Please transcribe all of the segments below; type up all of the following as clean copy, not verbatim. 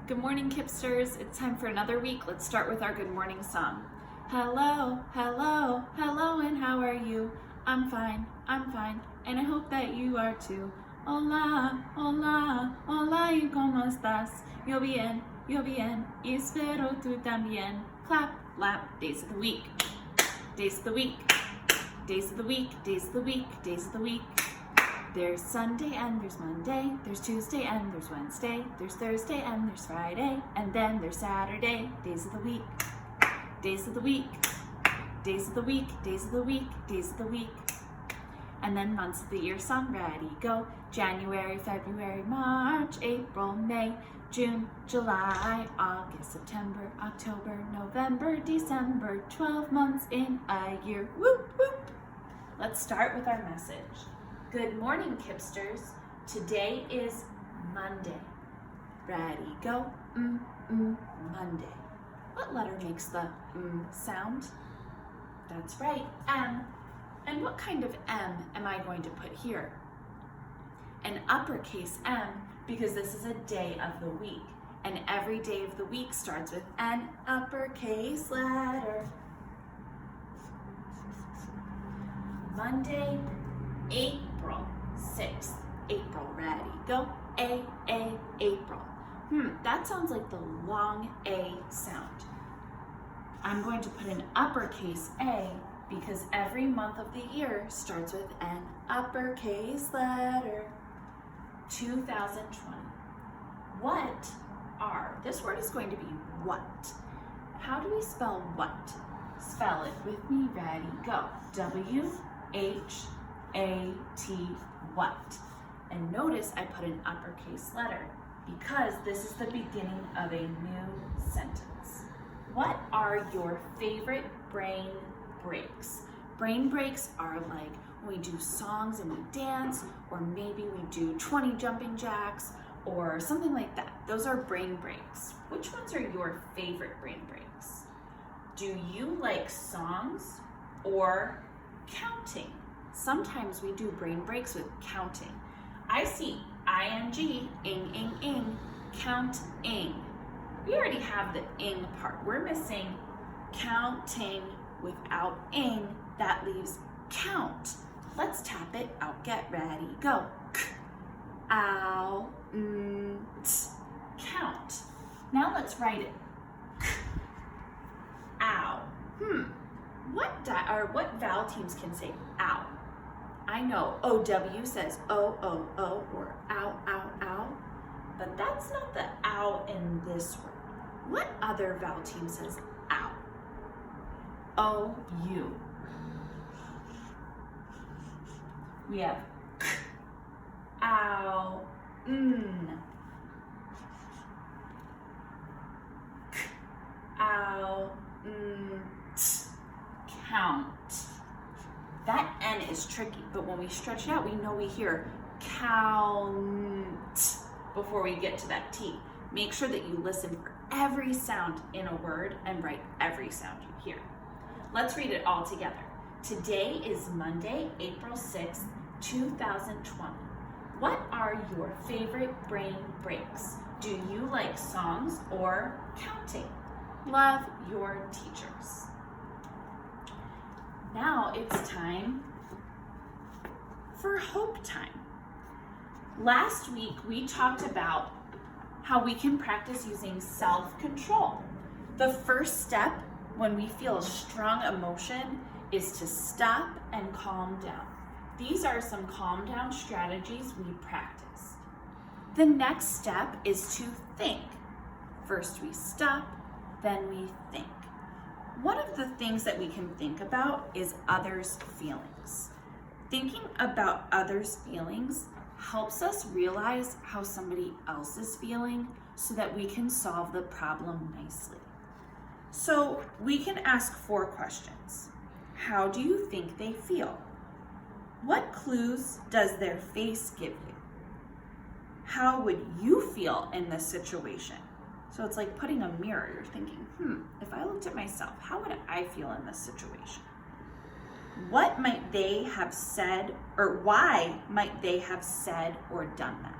Good morning, Kipsters. It's time for another week. Let's start with our good morning song. Hello, hello, hello, and how are you? I'm fine, and I hope that you are too. Hola, hola, hola, ¿y cómo estás? Yo bien, y espero tú también. Clap, clap, days of the week. Days of the week. Days of the week, days of the week, days of the week. There's Sunday and there's Monday, there's Tuesday and there's Wednesday, there's Thursday and there's Friday, and then there's Saturday. Days of the week, days of the week, days of the week, days of the week, days of the week. And then months of the year song, ready, go. January, February, March, April, May, June, July, August, September, October, November, December, 12 months in a year. Whoop, whoop. Let's start with our message. Good morning, Kipsters. Today is Monday. Ready, go. Monday. What letter makes the sound? That's right, M. And what kind of M am I going to put here? An uppercase M, because this is a day of the week. And every day of the week starts with an uppercase letter. Monday, April 6th. April, ready, go. April. That sounds like the long A sound. I'm going to put an uppercase A because every month of the year starts with an uppercase letter. 2020. What are, this word is going to be what. How do we spell what? Spell it with me, ready, go. W-H-A-T, what. And notice I put an uppercase letter because this is the beginning of a new sentence. What are your favorite brain breaks? Brain breaks are like when we do songs and we dance, or maybe we do 20 jumping jacks or something like that. Those are brain breaks. Which ones are your favorite brain breaks? Do you like songs or counting? Sometimes we do brain breaks with counting. I see ing, ing, counting. We already have the ing part. We're missing counting without ing. That leaves count. Let's tap it out. Get ready, go. Ow, count. Now let's write it. Ow. What vowel teams can say ow? I know OW says O, O, O, or ow, ow, ow, but that's not the ow in this word. What other vowel team says ow? O-U. We have k, ow, k, ow, count. That N is tricky, but when we stretch it out, we know we hear count before we get to that T. Make sure that you listen for every sound in a word and write every sound you hear. Let's read it all together. Today is Monday, April 6th, 2020. What are your favorite brain breaks? Do you like songs or counting? Love your teachers. Now it's time for hope time. Last week we talked about how we can practice using self-control. The first step when we feel a strong emotion is to stop and calm down. These are some calm down strategies we practiced. The next step is to think. First we stop, then we think. One of the things that we can think about is others' feelings. Thinking about others' feelings helps us realize how somebody else is feeling so that we can solve the problem nicely. So we can ask 4 questions. How do you think they feel? What clues does their face give you? How would you feel in this situation? So it's like putting a mirror. You're thinking, if I looked at myself, how would I feel in this situation? What might they have said, or why might they have said or done that?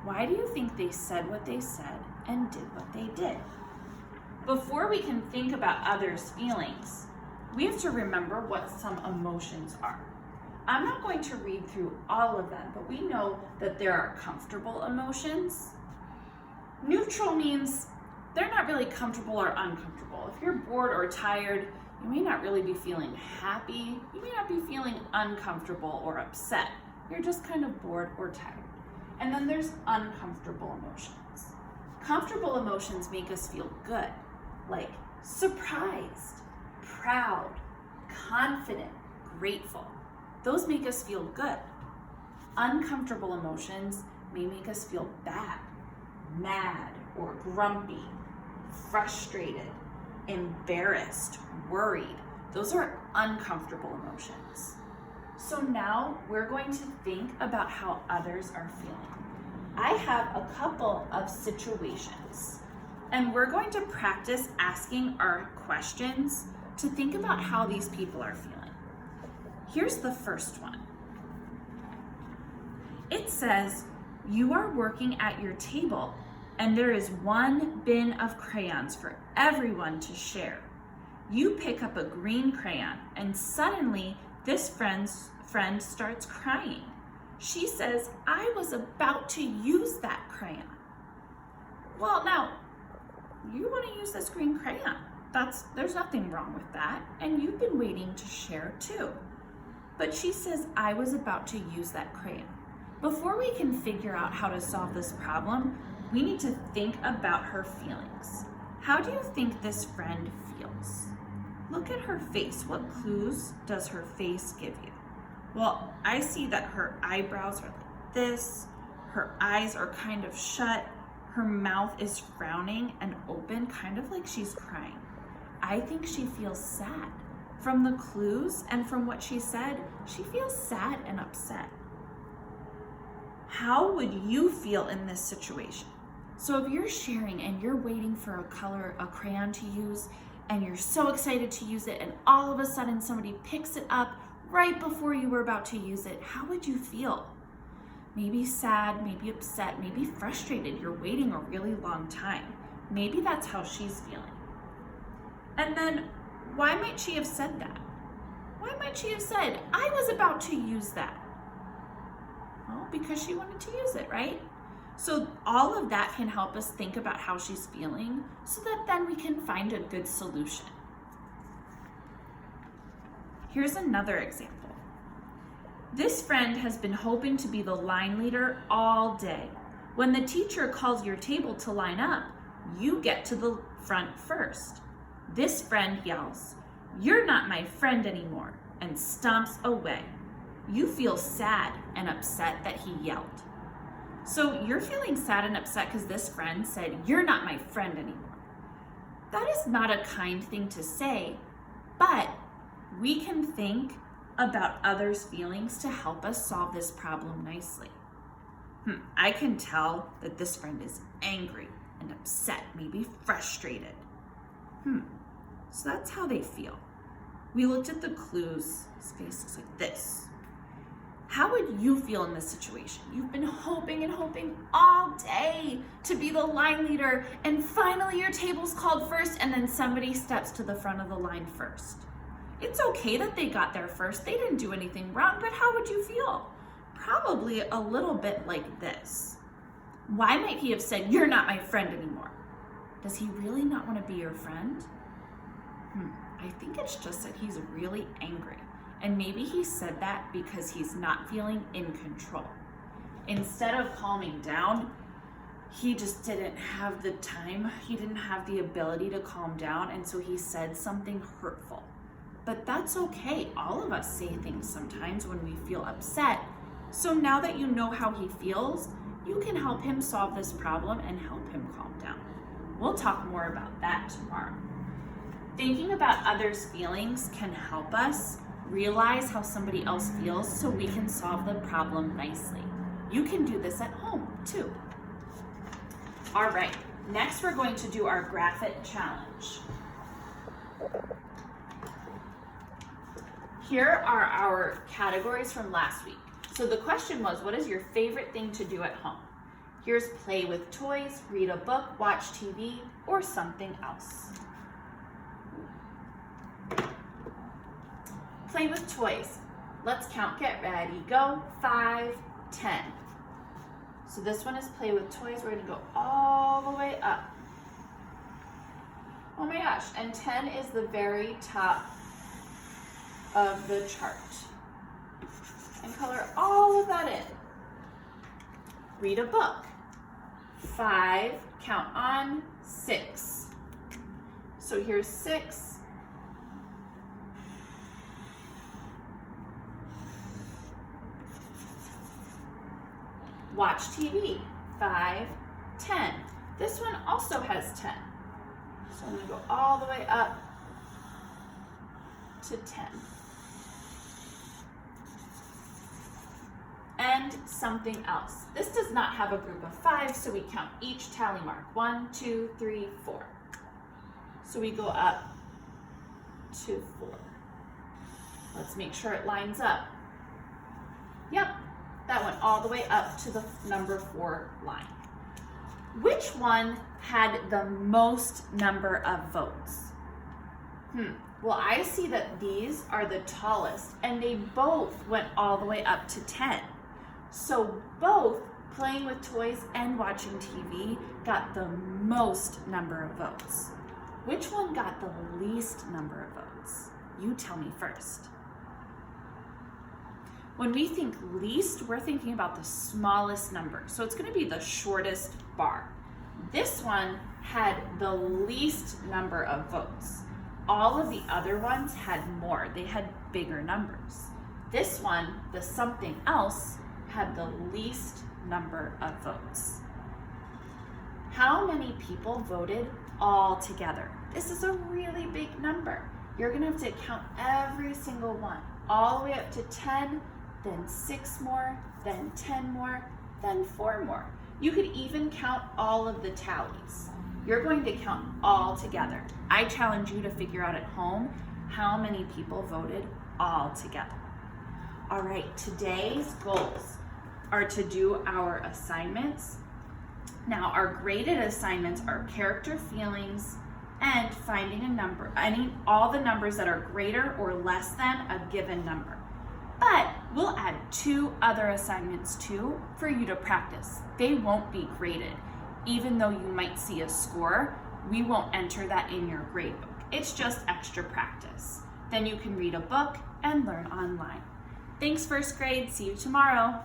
Why do you think they said what they said and did what they did? Before we can think about others' feelings, we have to remember what some emotions are. I'm not going to read through all of them, but we know that there are comfortable emotions. Neutral means they're not really comfortable or uncomfortable. If you're bored or tired, you may not really be feeling happy. You may not be feeling uncomfortable or upset. You're just kind of bored or tired. And then there's uncomfortable emotions. Comfortable emotions make us feel good, like surprised, proud, confident, grateful. Those make us feel good. Uncomfortable emotions may make us feel bad, mad or grumpy, frustrated, embarrassed, worried. Those are uncomfortable emotions. So now we're going to think about how others are feeling. I have a couple of situations, and we're going to practice asking our questions to think about how these people are feeling. Here's the first one. It says, you are working at your table and there is one bin of crayons for everyone to share. You pick up a green crayon and suddenly this friend starts crying. She says, I was about to use that crayon. Well, now, you want to use this green crayon. There's nothing wrong with that, and you've been waiting to share too. But she says, I was about to use that crayon. Before we can figure out how to solve this problem, we need to think about her feelings. How do you think this friend feels? Look at her face. What clues does her face give you? Well, I see that her eyebrows are like this, her eyes are kind of shut, her mouth is frowning and open, kind of like she's crying. I think she feels sad. From the clues and from what she said, she feels sad and upset. How would you feel in this situation? So if you're sharing and you're waiting for a crayon to use, and you're so excited to use it, and all of a sudden somebody picks it up right before you were about to use it, how would you feel? Maybe sad, maybe upset, maybe frustrated. You're waiting a really long time. Maybe that's how she's feeling. And then why might she have said that? Why might she have said, I was about to use that? Well, because she wanted to use it, right? So all of that can help us think about how she's feeling so that then we can find a good solution. Here's another example. This friend has been hoping to be the line leader all day. When the teacher calls your table to line up, you get to the front first. This friend yells, "You're not my friend anymore," and stomps away. You feel sad and upset that he yelled. So you're feeling sad and upset because this friend said, "You're not my friend anymore." That is not a kind thing to say, but we can think about others' feelings to help us solve this problem nicely. I can tell that this friend is angry and upset, maybe frustrated. So that's how they feel. We looked at the clues. His face looks like this. How would you feel in this situation? You've been hoping and hoping all day to be the line leader, and finally your table's called first, and then somebody steps to the front of the line first. It's okay that they got there first. They didn't do anything wrong, but how would you feel? Probably a little bit like this. Why might he have said, "You're not my friend anymore"? Does he really not want to be your friend? I think it's just that he's really angry. And maybe he said that because he's not feeling in control. Instead of calming down, he just didn't have the time. He didn't have the ability to calm down, and so he said something hurtful. But that's okay. All of us say things sometimes when we feel upset. So now that you know how he feels, you can help him solve this problem and help him calm down. We'll talk more about that tomorrow. Thinking about others' feelings can help us realize how somebody else feels so we can solve the problem nicely. You can do this at home too. All right, next we're going to do our graphic challenge. Here are our categories from last week. So the question was, what is your favorite thing to do at home? Here's play with toys, read a book, watch TV, or something else. Play with toys. Let's count, get ready, go. 5, 10. So this one is play with toys. We're gonna go all the way up. Oh my gosh, and 10 is the very top of the chart. And color all of that in. Read a book. 5, count on, 6. So here's 6. Watch TV, 5, 10. This one also has 10. So I'm gonna go all the way up to 10. And something else. This does not have a group of 5, so we count each tally mark. 1, 2, 3, 4. So we go up to 4. Let's make sure it lines up. Yep, that went all the way up to the number 4 line. Which one had the most number of votes? Well, I see that these are the tallest, and they both went all the way up to 10. So both playing with toys and watching TV got the most number of votes. Which one got the least number of votes? You tell me first. When we think least, we're thinking about the smallest number. So it's going to be the shortest bar. This one had the least number of votes. All of the other ones had more. They had bigger numbers. This one, the something else, had the least number of votes. How many people voted all together? This is a really big number. You're going to have to count every single one, all the way up to 10, then 6 more, then 10 more, then 4 more. You could even count all of the tallies. You're going to count all together. I challenge you to figure out at home how many people voted all together. All right, today's goals are to do our assignments. Now, our graded assignments are character, feelings, and finding a number, all the numbers that are greater or less than a given number. But we'll add 2 other assignments too for you to practice. They won't be graded. Even though you might see a score, we won't enter that in your grade book. It's just extra practice. Then you can read a book and learn online. Thanks, first grade. See you tomorrow.